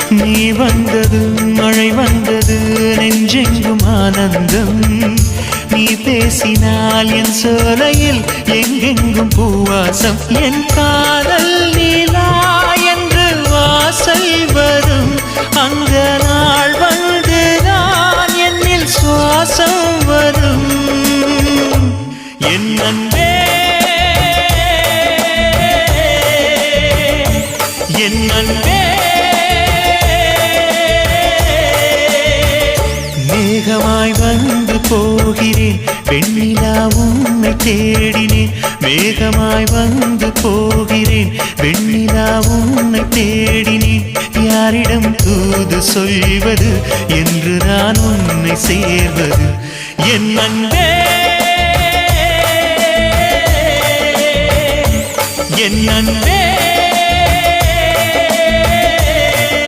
நீ வந்தது மழை வந்தது நெஞ்செங்கும் ஆனந்தம் நீ பேசினால் என் சோலையில் எங்கெங்கும் பூவாசம் என் காதல் நீலா என்று வாசல் வரும் அந்த நாள் வந்து நான் என்னில் சுவாசம் வரும் என் அன்பே என் அன்பே மேகமாய் வந்து போகிறேன் வெண்ணிலா உன்னை தேடினேன் மேகமாய் வந்து போகிறேன் வெண்ணிலா உன்னை தேடினேன் யாரிடம் தூது சொல்வது என்று நான் உன்னை சேர்வது என் அன்பே என் அன்பே